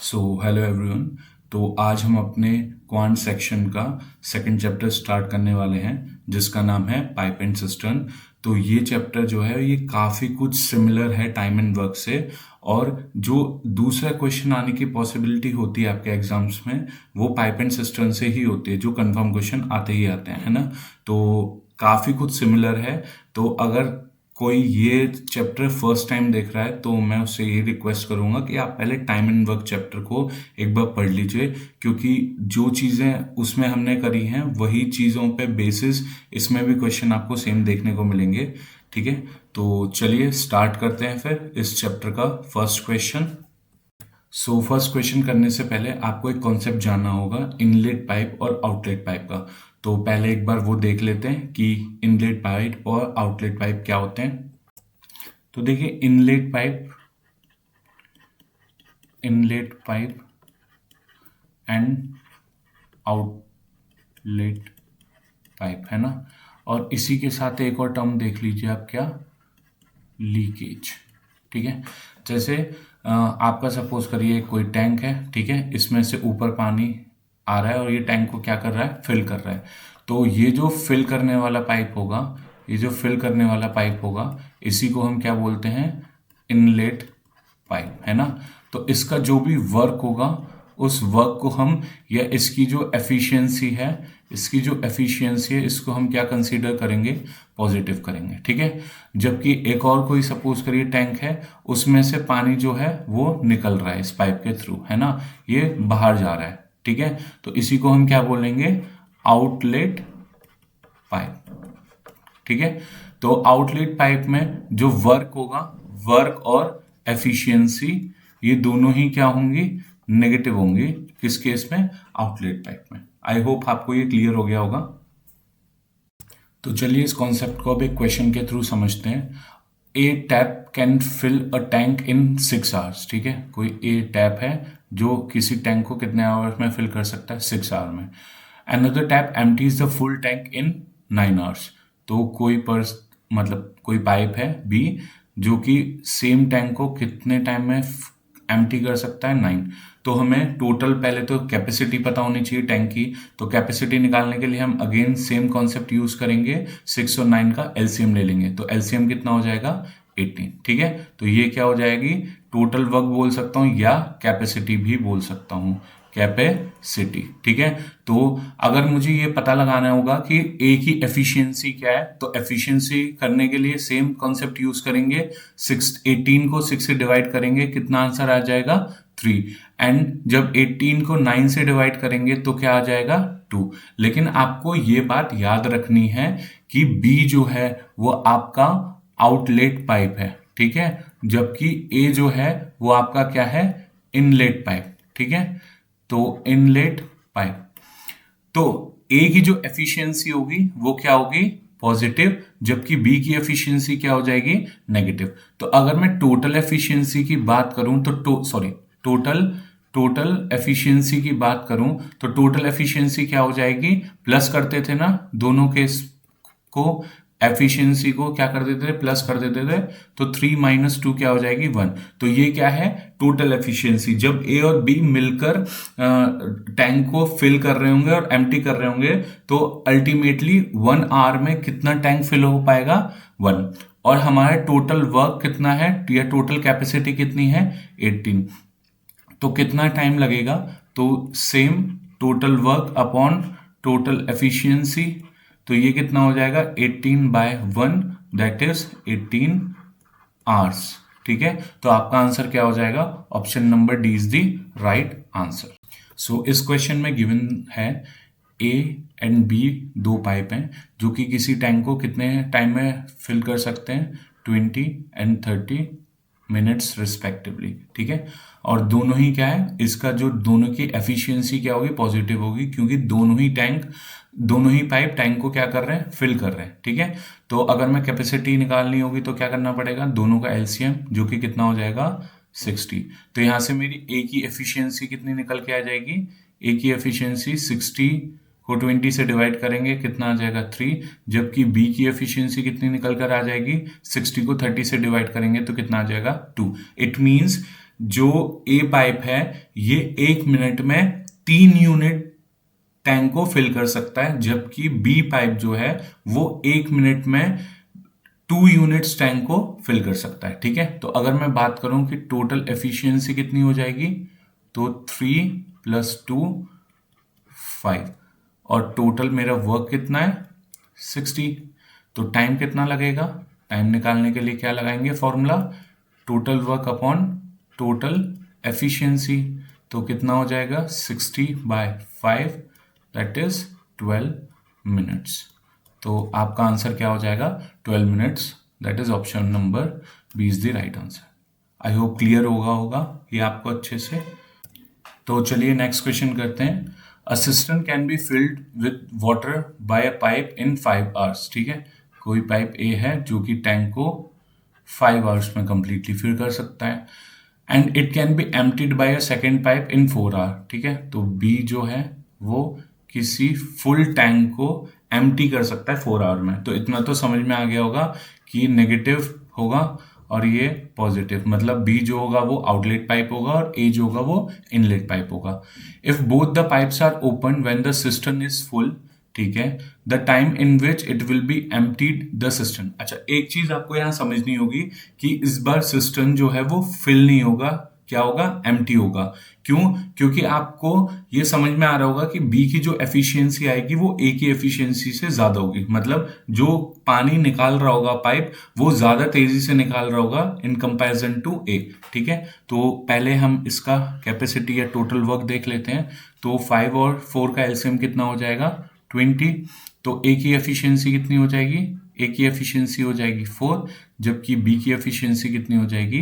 So hello everyone. तो आज हम अपने क्वांट सेक्शन का सेकंड चैप्टर स्टार्ट करने वाले हैं जिसका नाम है पाइप एंड सिस्टर्न। तो ये चैप्टर जो है ये काफ़ी कुछ सिमिलर है टाइम एंड वर्क से, और जो दूसरा क्वेश्चन आने की पॉसिबिलिटी होती है आपके एग्जाम्स में वो पाइप एंड सिस्टर्न से ही होती है, जो कंफर्म क्वेश्चन आते ही आते हैं, है ना। तो काफ़ी कुछ सिमिलर है। तो अगर कोई ये चैप्टर फर्स्ट टाइम देख रहा है तो मैं उससे ये रिक्वेस्ट करूंगा कि आप पहले टाइम एंड वर्क चैप्टर को एक बार पढ़ लीजिए, क्योंकि जो चीज़ें उसमें हमने करी हैं वही चीज़ों पे बेसिस इसमें भी क्वेश्चन आपको सेम देखने को मिलेंगे। ठीक है, तो चलिए स्टार्ट करते हैं फिर इस चैप्टर का first question. So first question करने से पहले आपको एक कॉन्सेप्ट जानना होगा इनलेट पाइप और आउटलेट पाइप का। तो पहले एक बार वो देख लेते हैं कि इनलेट पाइप और आउटलेट पाइप क्या होते हैं। तो देखिए inlet pipe and outlet pipe, है ना। और इसी के साथ एक और टर्म देख लीजिए आप, क्या, लीकेज। ठीक है, जैसे आपका सपोज करिए कोई टैंक है, ठीक है, इसमें से ऊपर पानी आ रहा है और ये टैंक को क्या कर रहा है, फिल कर रहा है। तो ये जो फिल करने वाला पाइप होगा, इसी को हम क्या बोलते हैं, इनलेट पाइप, है ना। तो इसका जो भी वर्क होगा उस वर्क को हम, या इसकी जो एफिशिएंसी है इसको हम क्या कंसीडर करेंगे, पॉजिटिव करेंगे। ठीक है, जबकि एक और कोई सपोज करिए टैंक है, उसमें से पानी जो है वो निकल रहा है इस पाइप के थ्रू, है ना, ये बाहर जा रहा है। ठीक है, तो इसी को हम क्या बोलेंगे, आउटलेट पाइप। ठीक है, तो आउटलेट पाइप में जो वर्क होगा, वर्क और एफिशिएंसी, ये दोनों ही क्या होंगी, नेगेटिव होंगी। किस केस में, आउटलेट पाइप में। आई होप आपको ये क्लियर हो गया होगा। तो चलिए इस कॉन्सेप्ट को अब एक क्वेश्चन के थ्रू समझते हैं। A tap can fill a tank in 6 hours. ठीक है, कोई ए टैप है जो किसी टैंक को कितने आवर्स में फिल कर सकता है, 6 आवर में। Another tap empties the full tank in 9 hours. तो कोई पाइप है बी जो कि सेम टैंक को कितने टाइम में एम्प्टी कर सकता है, 9। तो हमें टोटल पहले तो कैपेसिटी पता होनी चाहिए टैंक की। तो कैपेसिटी निकालने के लिए हम अगेन सेम कॉन्सेप्ट यूज करेंगे, 6 और 9 का एलसीएम ले लेंगे। तो एलसीएम कितना हो जाएगा, 18। ठीक है, तो ये क्या हो जाएगी, टोटल वर्क बोल सकता हूँ या कैपेसिटी भी बोल सकता हूँ, कैपेसिटी। ठीक है, तो अगर मुझे ये पता लगाना होगा कि ए की एफिशिएंसी क्या है, तो एफिशिएंसी करने के लिए सेम कॉन्सेप्ट यूज करेंगे। 18 को 6 से डिवाइड करेंगे, कितना आंसर आ जाएगा, 3। एंड जब 18 को 9 से डिवाइड करेंगे तो क्या आ जाएगा, 2। लेकिन आपको ये बात याद रखनी है कि बी जो है वो आपका आउटलेट पाइप है, ठीक है, जबकि ए जो है वो आपका क्या है, इनलेट पाइप। ठीक है, तो इनलेट पाइप, तो ए की जो एफिशिएंसी होगी वो क्या होगी, पॉजिटिव, जबकि बी की एफिशिएंसी क्या हो जाएगी, नेगेटिव। तो अगर मैं टोटल एफिशिएंसी की बात करूं तो टोटल एफिशिएंसी की बात करूं तो टोटल एफिशिएंसी क्या हो जाएगी, प्लस करते थे ना दोनों केस को, एफिशिएंसी को क्या कर देते थे, प्लस कर देते थे। तो 3 - 2 क्या हो जाएगी, 1। तो ये क्या है, टोटल एफिशिएंसी। जब ए और बी मिलकर टैंक को फिल कर रहे होंगे और एम्प्टी कर रहे होंगे तो अल्टीमेटली 1 आवर में कितना टैंक फिल हो पाएगा, 1। और हमारा टोटल वर्क कितना है, या टोटल कैपेसिटी कितनी है, 18। तो कितना टाइम लगेगा, तो same total work upon total efficiency. तो ये कितना हो जाएगा, 18/1, दैट इज 18 आवर्स। ठीक है, तो आपका आंसर क्या हो जाएगा, option number D is the right answer. So इस क्वेश्चन में गिवन है ए एंड बी दो पाइप हैं जो कि किसी टैंक को कितने टाइम में फिल कर सकते हैं, 20 एंड 30 मिनट्स रिस्पेक्टिवली। ठीक है, और दोनों ही क्या है, इसका जो दोनों की एफिशिएंसी क्या होगी, पॉजिटिव होगी, क्योंकि दोनों ही पाइप टैंक को क्या कर रहे हैं, फिल कर रहे हैं। ठीक है, तो अगर मैं कैपेसिटी निकालनी होगी तो क्या करना पड़ेगा, दोनों का एलसीएम जो कि कितना हो जाएगा, 60। तो यहां से मेरी ए की एफिशिएंसी कितनी निकल के आ जाएगी, ए की एफिशिएंसी 60 को 20 से डिवाइड करेंगे, कितना आ जाएगा, 3। जबकि बी की एफिशिएंसी कितनी निकल कर आ जाएगी, 60 को 30 से डिवाइड करेंगे तो कितना आ जाएगा, 2। इट मीन्स जो ए पाइप है ये 1 मिनट में 3 यूनिट टैंक को फिल कर सकता है, जबकि बी पाइप जो है वो 1 मिनट में 2 यूनिट्स टैंक को फिल कर सकता है। ठीक है, तो अगर मैं बात करूं कि टोटल एफिशिएंसी कितनी हो जाएगी, तो 3 + 2 5, और टोटल मेरा वर्क कितना है 60। तो टाइम कितना लगेगा, टाइम निकालने के लिए क्या लगाएंगे formula, total work upon total efficiency. तो कितना हो जाएगा 60/5, दैट इज 12 मिनट्स। तो आपका आंसर क्या हो जाएगा 12 minutes, that is option number B is the right answer. I hope clear होगा ये आपको अच्छे से। तो चलिए नेक्स्ट क्वेश्चन करते हैं। A system can be filled with water bye a pipe in 5 hours. ठीक है, कोई पाइप ए है जो कि टैंक को 5 आवर्स में कंप्लीटली फिल कर सकता है, and it can be emptied by a second pipe in 4 hour. ठीक है, तो बी जो है वो किसी फुल टैंक को एम्प्टी कर सकता है 4 आवर में। तो इतना तो समझ में आ गया होगा कि नेगेटिव होगा और ये पॉजिटिव, मतलब बी जो होगा वो आउटलेट पाइप होगा और ए जो होगा वो इनलेट पाइप होगा। If both the pipes are open when the system is full, ठीक है, the time in which it will be emptied the system. अच्छा, एक चीज आपको यहाँ समझनी होगी कि इस बार सिस्टम जो है वो फिल नहीं होगा, क्या होगा, एम्प्टी होगा। क्यों, क्योंकि आपको ये समझ में आ रहा होगा कि बी की जो एफिशिएंसी आएगी वो ए की एफिशिएंसी से ज्यादा होगी, मतलब जो पानी निकाल रहा होगा पाइप वो ज्यादा तेजी से निकाल रहा होगा इन कंपैरिजन टू ए। ठीक है, तो पहले हम इसका कैपेसिटी या टोटल वर्क देख लेते हैं। तो 5 और 4 का एलसीएम कितना हो जाएगा 20। तो ए की एफिशिएंसी कितनी हो जाएगी, ए की एफिशिएंसी हो जाएगी 4, जबकि बी की एफिशिएंसी कितनी हो जाएगी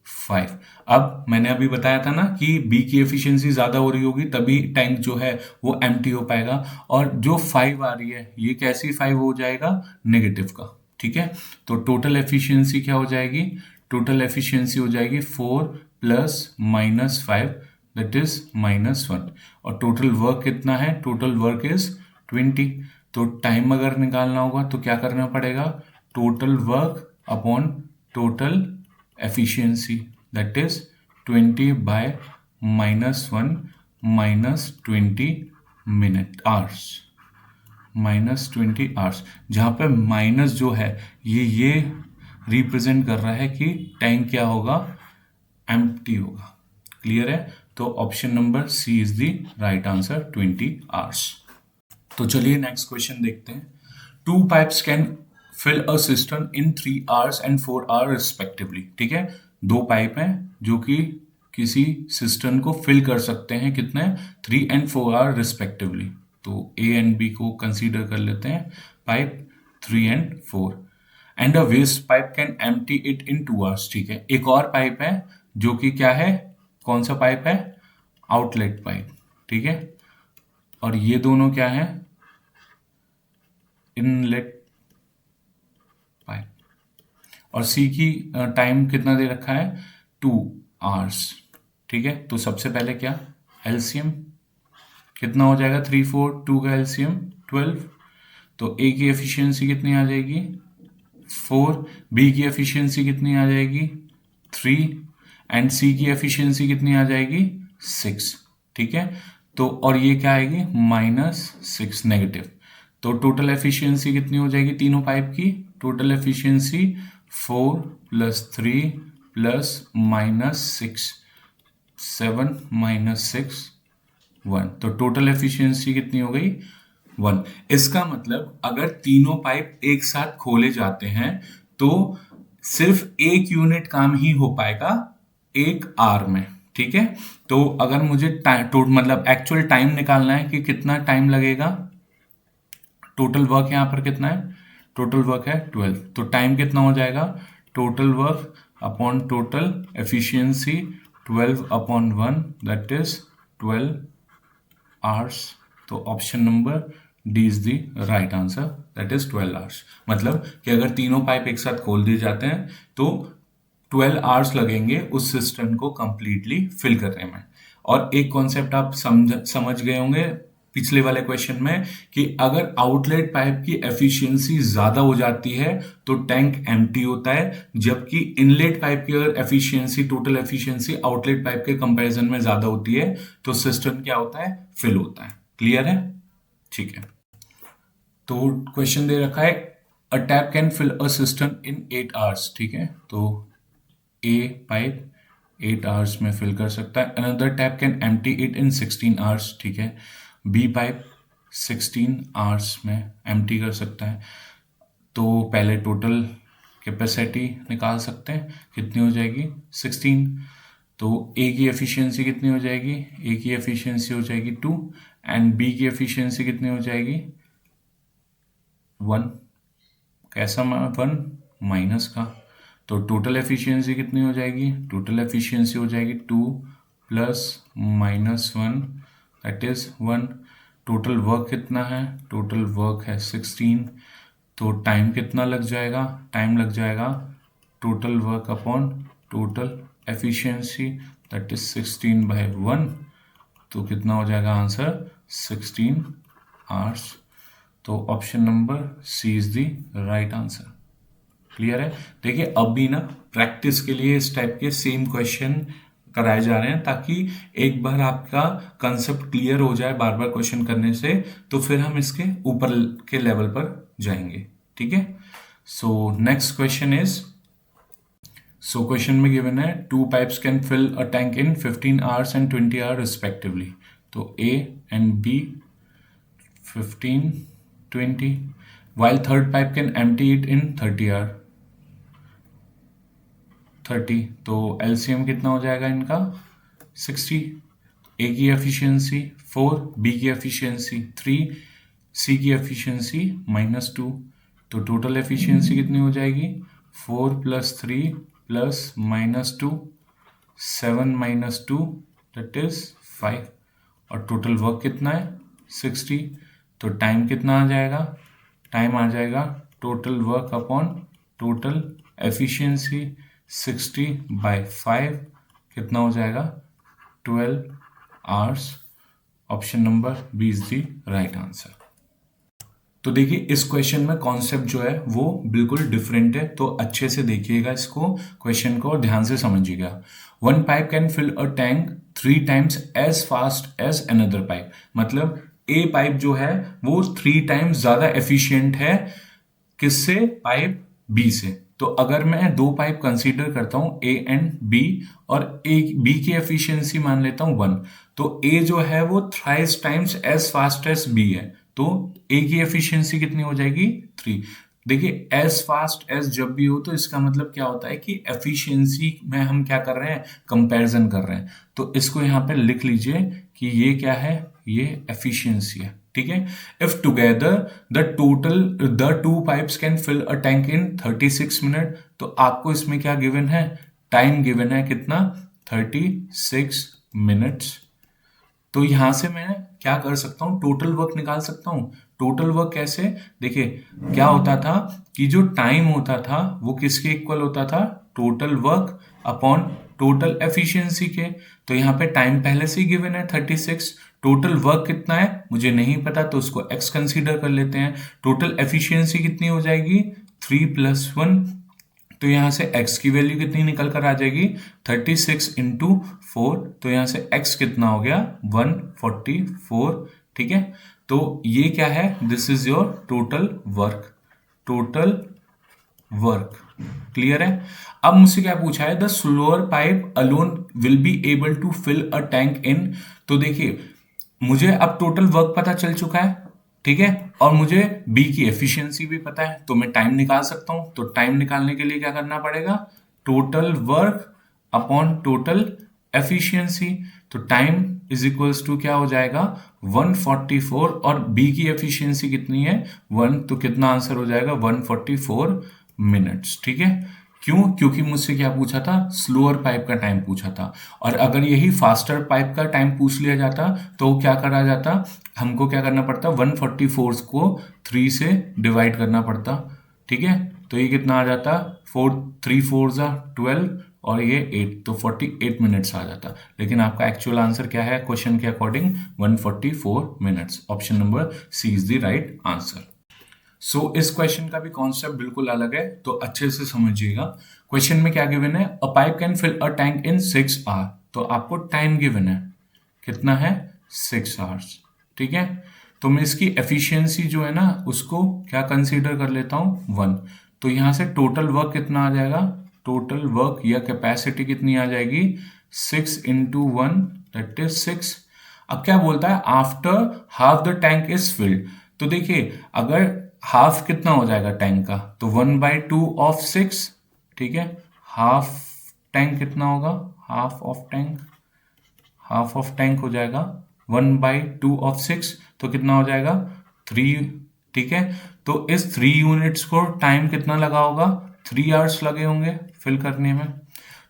5। अब मैंने अभी बताया था ना कि बी की एफिशिएंसी ज्यादा हो रही होगी तभी टैंक जो है वो एम्प्टी हो पाएगा, और जो 5 आ रही है ये कैसी 5 हो जाएगा, नेगेटिव का। ठीक है, तो टोटल एफिशिएंसी क्या हो जाएगी, टोटल एफिशिएंसी हो जाएगी 4 + -5, दैट इज -1, और टोटल वर्क कितना है, टोटल वर्क इज 20। तो टाइम अगर निकालना होगा तो क्या करना पड़ेगा, total work upon total efficiency, that is 20/-1 -20 minute hours, -20 hours, जहां पे माइनस जो है ये रिप्रेजेंट कर रहा है कि टैंक क्या होगा, एम्प्टी होगा। क्लियर है, तो option number C is the right answer, 20 hours. तो चलिए नेक्स्ट क्वेश्चन देखते हैं। 2 pipes can fill a system in 3 hours and 4 hour respectively. ठीक है, 2 पाइप हैं जो कि किसी सिस्टम को फिल कर सकते हैं कितने, 3 एंड 4 आवर रिस्पेक्टिवली। तो ए एंड बी को कंसीडर कर लेते हैं pipe 3 and 4, and a waste pipe can empty it in 2 hours. ठीक है, एक और पाइप है जो कि क्या है, कौन सा पाइप है, आउटलेट पाइप। ठीक है, और ये दोनों क्या है, इनलेट पाइप। और सी की टाइम कितना दे रखा है, 2 आवर्स। ठीक है, तो सबसे पहले क्या, एलसीएम कितना हो जाएगा, 3 4 2 का एलसीएम 12। तो ए की एफिशिएंसी कितनी आ जाएगी 4, बी की एफिशिएंसी कितनी आ जाएगी 3, एंड सी की एफिशिएंसी कितनी आ जाएगी 6। ठीक है, तो और ये क्या आएगी -6 नेगेटिव। तो टोटल एफिशिएंसी कितनी हो जाएगी तीनों पाइप की, टोटल एफिशिएंसी 4 + 3 + -6, 7 -6 1। तो टोटल एफिशिएंसी कितनी हो गई 1। इसका मतलब अगर तीनों पाइप एक साथ खोले जाते हैं तो सिर्फ 1 यूनिट काम ही हो पाएगा 1 आवर में। ठीक है, तो अगर मुझे मतलब एक्चुअल टाइम निकालना है कि कितना टाइम लगेगा, टोटल वर्क यहाँ पर कितना है, टोटल वर्क है 12, तो टाइम कितना हो जाएगा, total work upon total efficiency 12/1, that is 12 hours. तो option number D is the right answer, that is 12 hours. मतलब कि अगर तीनों पाइप एक साथ खोल दिए जाते हैं तो 12 आवर्स लगेंगे उस सिस्टम को कंप्लीटली फिल करने में। और एक कॉन्सेप्ट आप समझ गए होंगे पिछले वाले क्वेश्चन में कि अगर आउटलेट पाइप की एफिशिएंसी ज्यादा हो जाती है तो टैंक एम्प्टी होता है, जबकि इनलेट पाइप की अगर efficiency, total efficiency outlet pipe के कंपैरिजन में ज्यादा होती है तो सिस्टम क्या होता है, फिल होता है। क्लियर है? ठीक है। तो क्वेश्चन दे रखा है a tap can fill a system in 8 hours. ठीक है, तो ए पाइप 8 आवर्स में फिल कर सकता है। Another tap can empty it in 16 hours. ठीक है, बी पाइप 16 आवर्स में एम्प्टी कर सकता है। तो पहले टोटल कैपेसिटी निकाल सकते हैं, कितनी हो जाएगी 16। तो ए की एफिशिएंसी कितनी हो जाएगी, ए की एफिशिएंसी हो जाएगी 2 एंड बी की एफिशिएंसी कितनी हो जाएगी 1। कैसा 1 माइनस का, तो टोटल एफिशिएंसी कितनी हो जाएगी, टोटल एफिशिएंसी हो जाएगी 2 plus -1 that is 1। Total work कितना है, टोटल वर्क है 16। तो टाइम कितना लग जाएगा, टाइम लग जाएगा total work upon total efficiency that is 16/1। तो कितना हो जाएगा आंसर 16 आवर्स। तो option number C is the right answer. Clear है? देखिए अभी ना प्रैक्टिस के लिए इस टाइप के सेम क्वेश्चन कराए जा रहे हैं ताकि एक बार आपका कंसेप्ट क्लियर हो जाए बार बार क्वेश्चन करने से, तो फिर हम इसके ऊपर के लेवल पर जाएंगे। ठीक है, so next question is, so question में गिवन है 2 pipes can fill a tank in 15 hours and 20 hour respectively. तो A and B 15 20 while third pipe can empty it in 30 hour 30। तो एलसीएम कितना हो जाएगा इनका 60। ए की एफिशिएंसी 4, बी की एफिशिएंसी 3, सी की एफिशिएंसी -2। तो टोटल एफिशिएंसी कितनी हो जाएगी 4 + 3 + -2 7 - 2 दैट इज 5। और टोटल वर्क कितना है 60। तो टाइम कितना आ जाएगा, टाइम आ जाएगा total work upon total efficiency 60/5 कितना हो जाएगा 12 hours. Option number B is the right answer. तो देखिए इस क्वेश्चन में कॉन्सेप्ट जो है वो बिल्कुल डिफरेंट है, तो अच्छे से देखिएगा इसको, क्वेश्चन को और ध्यान से समझिएगा। 1 pipe can fill a tank 3 times as fast as another pipe. मतलब ए पाइप जो है वो 3 टाइम्स ज्यादा एफिशिएंट है किससे, पाइप बी से। तो अगर मैं 2 पाइप कंसीडर करता हूं ए एंड बी और ए बी की एफिशिएंसी मान लेता हूं 1, तो ए जो है वो thrice times as fast as B है, तो ए की एफिशिएंसी कितनी हो जाएगी 3। देखिए एज फास्ट एज जब भी हो तो इसका मतलब क्या होता है कि एफिशिएंसी में हम क्या कर रहे हैं, कंपैरिजन कर रहे हैं। तो इसको यहां पे लिख लीजिए कि ये क्या है, ये एफिशिएंसी है। ठीक है, if together the 2 pipes can fill a tank in 36 minute, तो आपको इसमें क्या गिवन है, टाइम गिवन है कितना 36 मिनट्स। तो यहां से मैं क्या कर सकता हूं, टोटल वर्क निकाल सकता हूं। टोटल वर्क कैसे, देखिए क्या होता था कि जो टाइम होता था वो किसके इक्वल होता था, total work upon total efficiency के। तो यहाँ पे टाइम पहले से ही गिवन है 36, टोटल वर्क कितना है मुझे नहीं पता तो उसको x कंसीडर कर लेते हैं। टोटल एफिशिएंसी कितनी हो जाएगी 3 + 1, तो यहां से x की वैल्यू कितनी निकल कर आ जाएगी 36 × 4, तो यहां से x कितना हो गया 144। ठीक है, तो ये क्या है, this is your total work, total work. Clear है? अब मुझसे क्या पूछा है, the slower pipe alone will be able to fill a tank in. तो देखिए मुझे अब टोटल वर्क पता चल चुका है, ठीक है, और मुझे बी की एफिशिएंसी भी पता है, तो मैं टाइम निकाल सकता हूं। तो टाइम निकालने के लिए क्या करना पड़ेगा, total work upon total efficiency. तो टाइम इज इक्वल्स टू क्या हो जाएगा 144, और बी की एफिशिएंसी कितनी है 1, तो कितना आंसर हो जाएगा 144 मिनट्स। ठीक है, क्यों, क्योंकि मुझसे क्या पूछा था, स्लोअर पाइप का टाइम पूछा था, और अगर यही फास्टर पाइप का टाइम पूछ लिया जाता तो क्या करा जाता, हमको क्या करना पड़ता 144 को 3 से डिवाइड करना पड़ता। ठीक है, तो ये कितना आ जाता 4 3 4 12, और ये 8, तो 48 मिनट्स आ जाता। लेकिन आपका एक्चुअल आंसर क्या है क्वेश्चन के according? 144 minutes. Option number C is the right answer. So इस क्वेश्चन का भी कॉन्सेप्ट बिल्कुल अलग है, तो अच्छे से समझिएगा। क्वेश्चन में क्या गिवन है? A pipe can fill a tank in 6 hour. तो आपको टाइम गिवन है, कितना है? 6 आवर्स। ठीक है, तो मैं इसकी एफिशिएंसी जो है ना उसको क्या कंसीडर कर लेता हूँ? 1। तो यहां से टोटल वर्क कितना आ जाएगा? टोटल वर्क या कैपेसिटी कितनी आ जाएगी? 6 इंटू 1 दैट इज 6। अब क्या बोलता है? After half the tank is filled. तो देखिए, अगर हाफ कितना हो जाएगा टैंक का? तो 1/2 ऑफ 6। ठीक है, हाफ टैंक कितना होगा? हाफ ऑफ टैंक हो जाएगा 1/2 ऑफ 6, तो कितना हो जाएगा? 3। ठीक है, तो इस 3 यूनिट्स को टाइम कितना लगा होगा? 3 आवर्स लगे होंगे फिल करने में।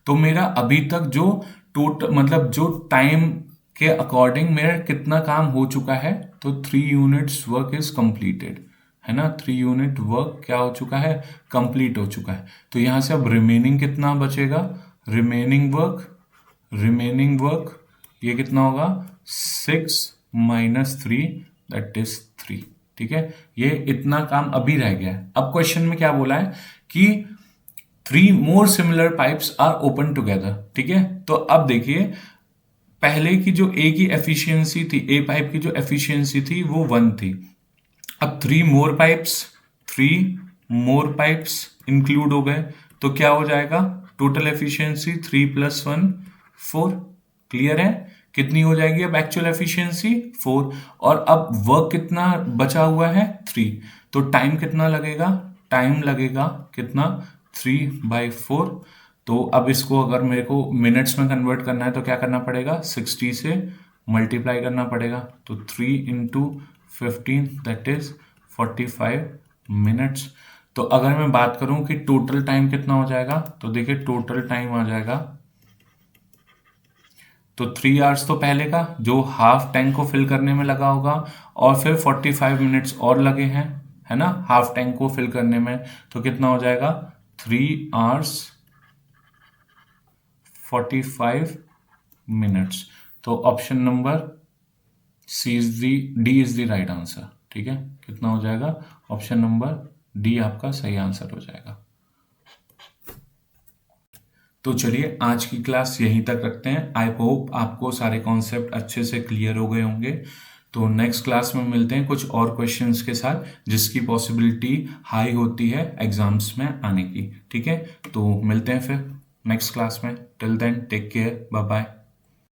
तो मेरा अभी तक जो टोटल मतलब जो टाइम के अकॉर्डिंग मेरा कितना काम हो चुका है? तो 3 यूनिट्स वर्क इज कंप्लीटेड, है ना। 3 यूनिट वर्क क्या हो चुका है? कंप्लीट हो चुका है। तो यहां से अब रिमेनिंग कितना बचेगा? रिमेनिंग वर्क ये कितना होगा? 6 माइनस 3 दैट इज 3। ठीक है, ये इतना काम अभी रह गया है। अब क्वेश्चन में क्या बोला है कि 3 more similar pipes are open together। ठीक है, तो अब देखिए, पहले की जो ए की एफिशिएंसी थी, ए पाइप की जो एफिशिएंसी थी वो 1 थी। अब 3 मोर पाइप्स इंक्लूड हो गए, तो क्या हो जाएगा? Total efficiency 3 + 1 4। क्लियर है? कितनी हो जाएगी अब एक्चुअल एफिशिएंसी? 4। और अब वर्क कितना बचा हुआ है? 3। तो टाइम कितना लगेगा? टाइम लगेगा कितना? 3/4। तो अब इसको अगर मेरे को मिनट्स में कन्वर्ट करना है तो क्या करना पड़ेगा? 60 से मल्टीप्लाई करना पड़ेगा। तो 3 इंटू 15 दैट इज 45 मिनट्स। तो अगर मैं बात करूं कि टोटल टाइम कितना हो जाएगा, तो देखिए टोटल टाइम आ जाएगा, तो 3 आवर्स तो पहले का जो हाफ टैंक को फिल करने में लगा होगा, और फिर 45 मिनट्स और लगे हैं, है ना, हाफ टैंक को फिल करने में। तो कितना हो जाएगा? 3 आवर्स 45 मिनट्स। तो option number D is the right answer. ठीक है, कितना हो जाएगा? ऑप्शन नंबर डी आपका सही आंसर हो जाएगा। तो चलिए आज की क्लास यहीं तक रखते हैं। आई होप आपको सारे कॉन्सेप्ट अच्छे से क्लियर हो गए होंगे। तो नेक्स्ट क्लास में मिलते हैं कुछ और क्वेश्चंस के साथ जिसकी पॉसिबिलिटी हाई होती है एग्जाम्स में आने की। ठीक है, तो मिलते हैं फिर नेक्स्ट क्लास में। Till then take care, bye bye.